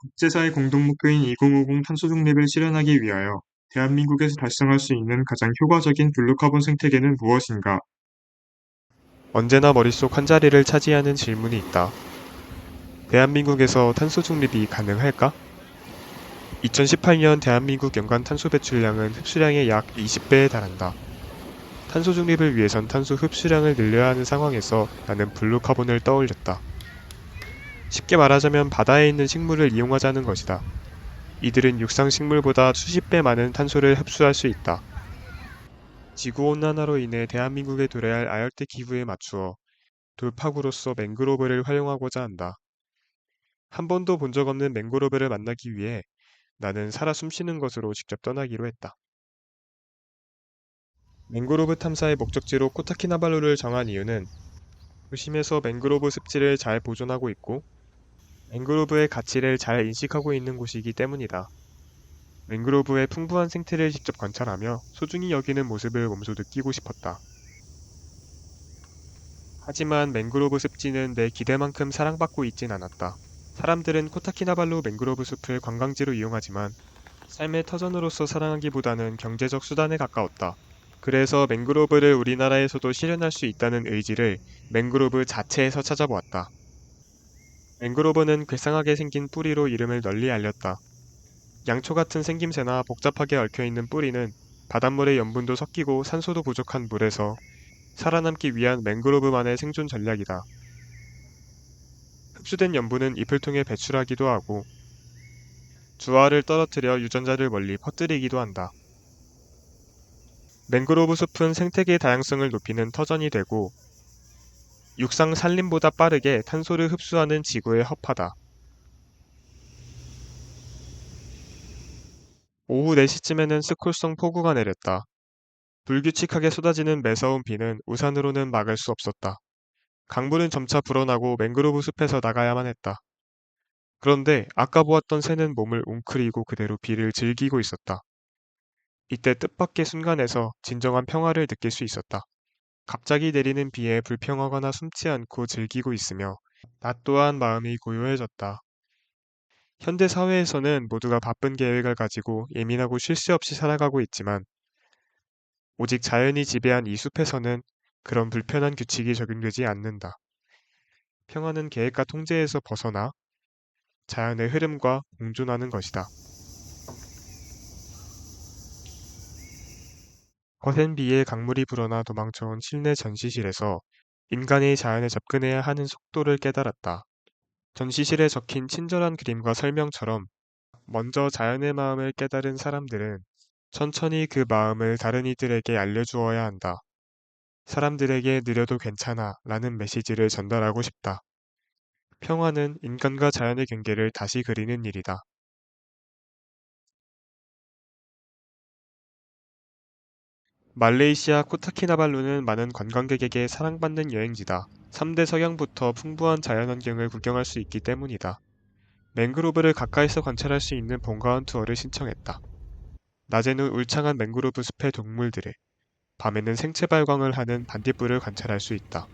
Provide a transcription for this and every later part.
국제사회 공동목표인 2050 탄소 중립을 실현하기 위하여 대한민국에서 달성할 수 있는 가장 효과적인 블루카본 생태계는 무엇인가? 언제나 머릿속 한자리를 차지하는 질문이 있다. 대한민국에서 탄소 중립이 가능할까? 2018년 대한민국 연간 탄소 배출량은 흡수량의 약 20배에 달한다. 탄소 중립을 위해선 탄소 흡수량을 늘려야 하는 상황에서 나는 블루카본을 떠올렸다. 쉽게 말하자면 바다에 있는 식물을 이용하자는 것이다. 이들은 육상 식물보다 수십 배 많은 탄소를 흡수할 수 있다. 지구온난화로 인해 대한민국에 도래할 아열대 기후에 맞추어 돌파구로서 맹그로브를 활용하고자 한다. 한 번도 본 적 없는 맹그로브를 만나기 위해 나는 살아 숨쉬는 것으로 직접 떠나기로 했다. 맹그로브 탐사의 목적지로 코타키나발루를 정한 이유는 도심에서 맹그로브 습지를 잘 보존하고 있고 맹그로브의 가치를 잘 인식하고 있는 곳이기 때문이다. 맹그로브의 풍부한 생태를 직접 관찰하며 소중히 여기는 모습을 몸소 느끼고 싶었다. 하지만 맹그로브 습지는 내 기대만큼 사랑받고 있진 않았다. 사람들은 코타키나발루 맹그로브 숲을 관광지로 이용하지만 삶의 터전으로서 사랑하기보다는 경제적 수단에 가까웠다. 그래서 맹그로브를 우리나라에서도 실현할 수 있다는 의지를 맹그로브 자체에서 찾아보았다. 맹그로브는 괴상하게 생긴 뿌리로 이름을 널리 알렸다. 양초 같은 생김새나 복잡하게 얽혀있는 뿌리는 바닷물의 염분도 섞이고 산소도 부족한 물에서 살아남기 위한 맹그로브만의 생존 전략이다. 흡수된 염분은 잎을 통해 배출하기도 하고 주화를 떨어뜨려 유전자를 멀리 퍼뜨리기도 한다. 맹그로브 숲은 생태계 다양성을 높이는 터전이 되고 육상 산림보다 빠르게 탄소를 흡수하는 지구의 허파다. 오후 4시쯤에는 스콜성 폭우가 내렸다. 불규칙하게 쏟아지는 매서운 비는 우산으로는 막을 수 없었다. 강물은 점차 불어나고 맹그로브 숲에서 나가야만 했다. 그런데 아까 보았던 새는 몸을 웅크리고 그대로 비를 즐기고 있었다. 이때 뜻밖의 순간에서 진정한 평화를 느낄 수 있었다. 갑자기 내리는 비에 불평하거나 숨지 않고 즐기고 있으며 나 또한 마음이 고요해졌다. 현대 사회에서는 모두가 바쁜 계획을 가지고 예민하고 쉴 새 없이 살아가고 있지만 오직 자연이 지배한 이 숲에서는 그런 불편한 규칙이 적용되지 않는다. 평화는 계획과 통제에서 벗어나 자연의 흐름과 공존하는 것이다. 거센 비에 강물이 불어나 도망쳐온 실내 전시실에서 인간이 자연에 접근해야 하는 속도를 깨달았다. 전시실에 적힌 친절한 그림과 설명처럼 먼저 자연의 마음을 깨달은 사람들은 천천히 그 마음을 다른 이들에게 알려주어야 한다. 사람들에게 느려도 괜찮아 라는 메시지를 전달하고 싶다. 평화는 인간과 자연의 경계를 다시 그리는 일이다. 말레이시아 코타키나발루는 많은 관광객에게 사랑받는 여행지다. 3대 석양부터 풍부한 자연환경을 구경할 수 있기 때문이다. 맹그로브를 가까이서 관찰할 수 있는 본가원 투어를 신청했다. 낮에는 울창한 맹그로브 숲의 동물들을, 밤에는 생체 발광을 하는 반딧불을 관찰할 수 있다.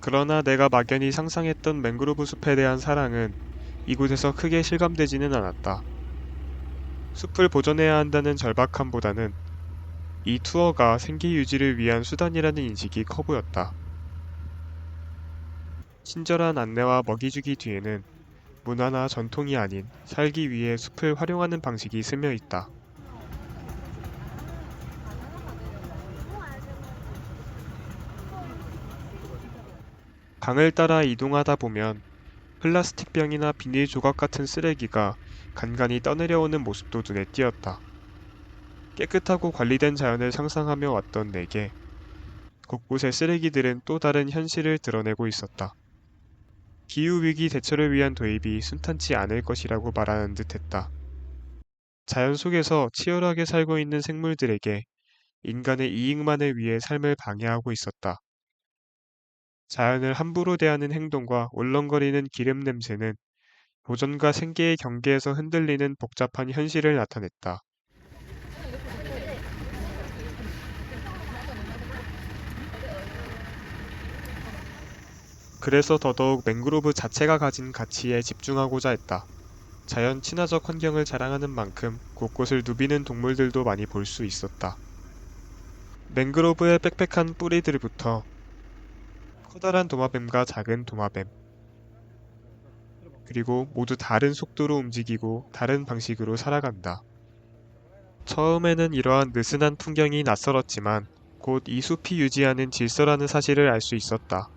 그러나 내가 막연히 상상했던 맹그로브 숲에 대한 사랑은 이곳에서 크게 실감되지는 않았다. 숲을 보존해야 한다는 절박함보다는 이 투어가 생계 유지를 위한 수단이라는 인식이 커 보였다. 친절한 안내와 먹이주기 뒤에는 문화나 전통이 아닌 살기 위해 숲을 활용하는 방식이 스며 있다. 강을 따라 이동하다 보면 플라스틱 병이나 비닐 조각 같은 쓰레기가 간간히 떠내려오는 모습도 눈에 띄었다. 깨끗하고 관리된 자연을 상상하며 왔던 내게 곳곳의 쓰레기들은 또 다른 현실을 드러내고 있었다. 기후위기 대처를 위한 도입이 순탄치 않을 것이라고 말하는 듯 했다. 자연 속에서 치열하게 살고 있는 생물들에게 인간의 이익만을 위해 삶을 방해하고 있었다. 자연을 함부로 대하는 행동과 울렁거리는 기름 냄새는 보존과 생계의 경계에서 흔들리는 복잡한 현실을 나타냈다. 그래서 더더욱 맹그로브 자체가 가진 가치에 집중하고자 했다. 자연 친화적 환경을 자랑하는 만큼 곳곳을 누비는 동물들도 많이 볼 수 있었다. 맹그로브의 빽빽한 뿌리들부터 커다란 도마뱀과 작은 도마뱀, 그리고 모두 다른 속도로 움직이고 다른 방식으로 살아간다. 처음에는 이러한 느슨한 풍경이 낯설었지만 곧 이 숲이 유지하는 질서라는 사실을 알 수 있었다.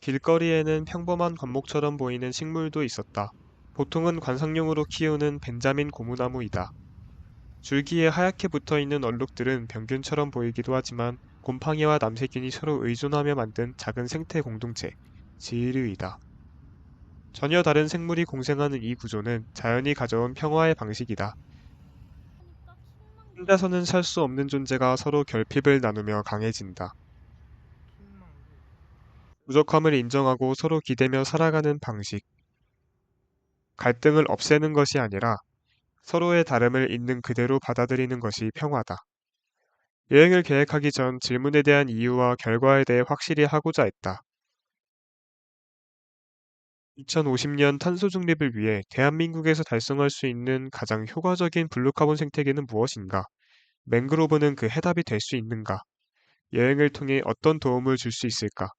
길거리에는 평범한 관목처럼 보이는 식물도 있었다. 보통은 관상용으로 키우는 벤자민 고무나무이다. 줄기에 하얗게 붙어있는 얼룩들은 병균처럼 보이기도 하지만 곰팡이와 남세균이 서로 의존하며 만든 작은 생태 공동체, 지르이다. 전혀 다른 생물이 공생하는 이 구조는 자연이 가져온 평화의 방식이다. 혼자서는 살 수 없는 존재가 서로 결핍을 나누며 강해진다. 부족함을 인정하고 서로 기대며 살아가는 방식. 갈등을 없애는 것이 아니라 서로의 다름을 있는 그대로 받아들이는 것이 평화다. 여행을 계획하기 전 질문에 대한 이유와 결과에 대해 확실히 하고자 했다. 2050년 탄소 중립을 위해 대한민국에서 달성할 수 있는 가장 효과적인 블루카본 생태계는 무엇인가? 맹그로브는 그 해답이 될 수 있는가? 여행을 통해 어떤 도움을 줄 수 있을까?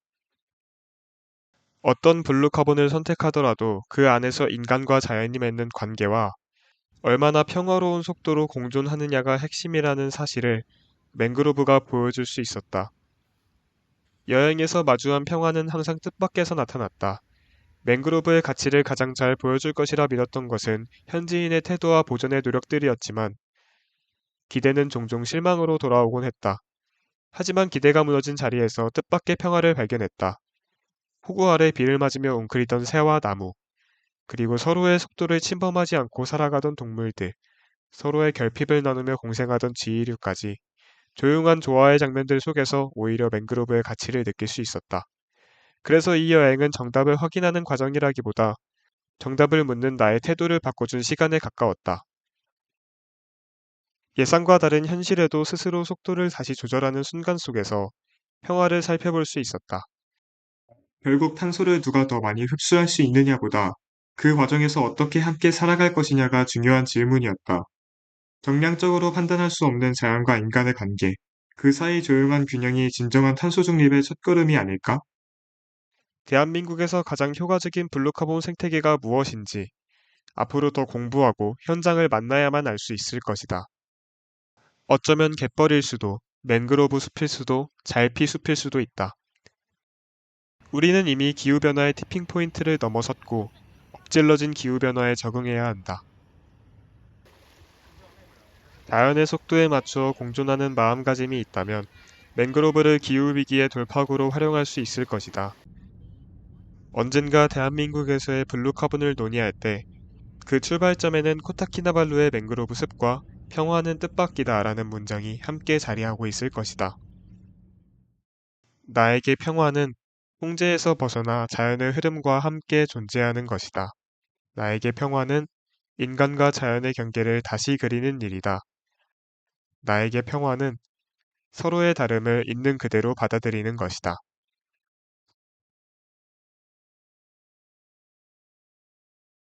어떤 블루카본을 선택하더라도 그 안에서 인간과 자연이 맺는 관계와 얼마나 평화로운 속도로 공존하느냐가 핵심이라는 사실을 맹그로브가 보여줄 수 있었다. 여행에서 마주한 평화는 항상 뜻밖에서 나타났다. 맹그로브의 가치를 가장 잘 보여줄 것이라 믿었던 것은 현지인의 태도와 보존의 노력들이었지만 기대는 종종 실망으로 돌아오곤 했다. 하지만 기대가 무너진 자리에서 뜻밖의 평화를 발견했다. 폭우 아래 비를 맞으며 웅크리던 새와 나무, 그리고 서로의 속도를 침범하지 않고 살아가던 동물들, 서로의 결핍을 나누며 공생하던 지이류까지 조용한 조화의 장면들 속에서 오히려 맹그로브의 가치를 느낄 수 있었다. 그래서 이 여행은 정답을 확인하는 과정이라기보다 정답을 묻는 나의 태도를 바꿔준 시간에 가까웠다. 예상과 다른 현실에도 스스로 속도를 다시 조절하는 순간 속에서 평화를 살펴볼 수 있었다. 결국 탄소를 누가 더 많이 흡수할 수 있느냐보다 그 과정에서 어떻게 함께 살아갈 것이냐가 중요한 질문이었다. 정량적으로 판단할 수 없는 자연과 인간의 관계, 그 사이 조용한 균형이 진정한 탄소 중립의 첫걸음이 아닐까? 대한민국에서 가장 효과적인 블루카본 생태계가 무엇인지 앞으로 더 공부하고 현장을 만나야만 알 수 있을 것이다. 어쩌면 갯벌일 수도, 맹그로브 숲일 수도, 잘피 숲일 수도 있다. 우리는 이미 기후변화의 티핑 포인트를 넘어섰고 엎질러진 기후변화에 적응해야 한다. 자연의 속도에 맞추어 공존하는 마음가짐이 있다면 맹그로브를 기후위기의 돌파구로 활용할 수 있을 것이다. 언젠가 대한민국에서의 블루카본을 논의할 때 그 출발점에는 코타키나발루의 맹그로브 숲과 평화는 뜻밖이다라는 문장이 함께 자리하고 있을 것이다. 나에게 평화는 홍제에서 벗어나 자연의 흐름과 함께 존재하는 것이다. 나에게 평화는 인간과 자연의 경계를 다시 그리는 일이다. 나에게 평화는 서로의 다름을 있는 그대로 받아들이는 것이다.